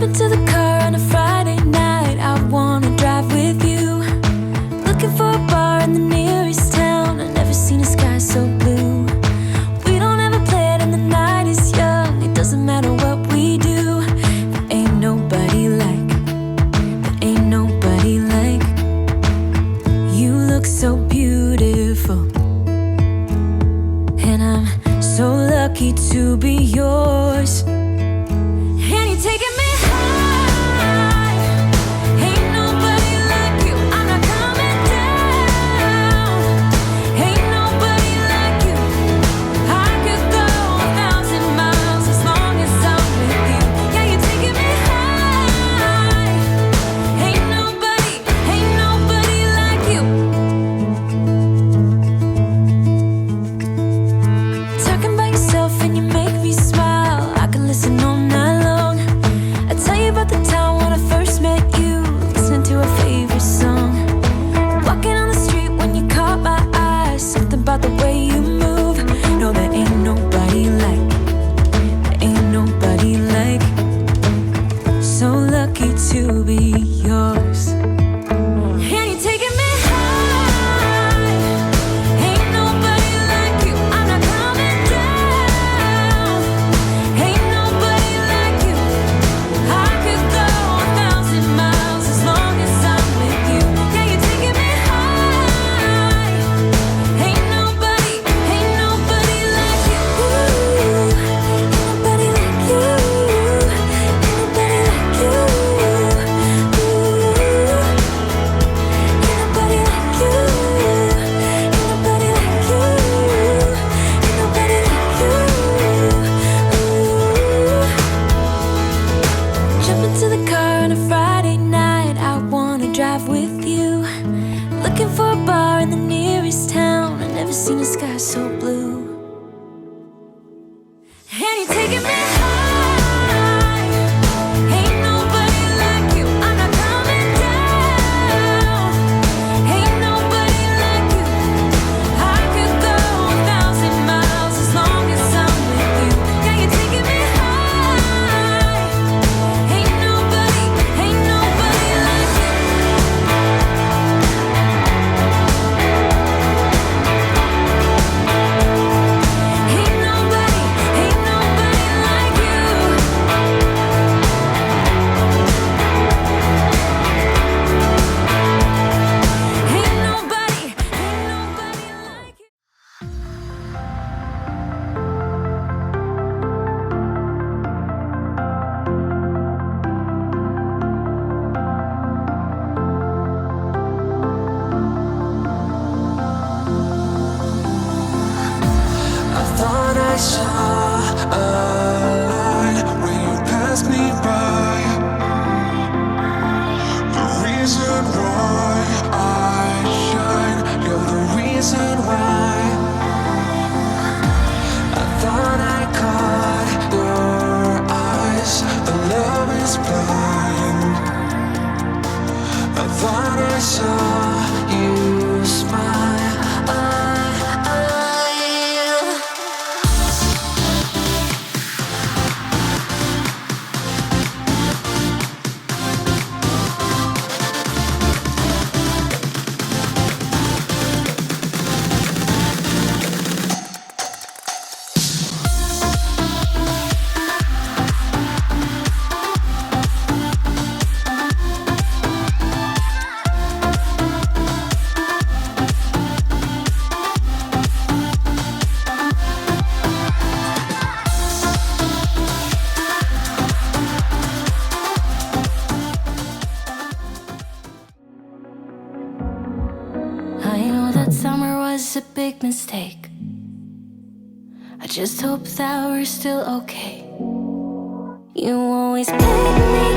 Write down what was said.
Jump into the car on a Friday night. I wanna drive with you. Looking for a bar in the nearest town. I've never seen a sky so blue. We don't ever play it and the night is young. It doesn't matter what we do. There ain't nobody like, there ain't nobody like. You look so beautiful, and I'm so lucky to be yours. And you're taking me high. Ain't nobody like you. I'm not coming down. Ain't nobody like you. I could go 1,000 miles as long as I'm with you. Yeah, you're taking me high. Ain't nobody like you. Talking about yourself and you make me smile. I can listen all night long. I tell you about the time when I first met you, listening to our favorite song. Walking on the street when you caught my eyes, something about the way you move. No, there ain't nobody like, there ain't nobody like. So lucky to be yours. And you're taking me high. Ain't nobody like you. I'm not coming down. Ain't nobody like you. I could go 1,000 miles as long as I'm with you. Yeah, you're taking me high. Ain't nobody like you. Ain't nobody like you. Ain't nobody like you. Ain't nobody like you. Ain't nobody like you. Ain't nobody like you. Jump into the car on a Friday night. I wanna drive with you. Looking for a bar in the nearest town. I've never seen a sky so blue. And you're taking me high. Ain't nobody like you. I'm not coming down. Ain't nobody like you. I could go 1,000 miles as long as I'm with you. Yeah, you're taking me high. Ain't nobody like you. Ain't nobody like you. Ain't nobody like you. I thought I saw a light when you passed me by. The reason why I shine, you're the reason why. I thought I caught your eyes, the love is blind. I thought I saw you smile. I know that summer was a big mistake. I just hope that we're still okay. You always pick me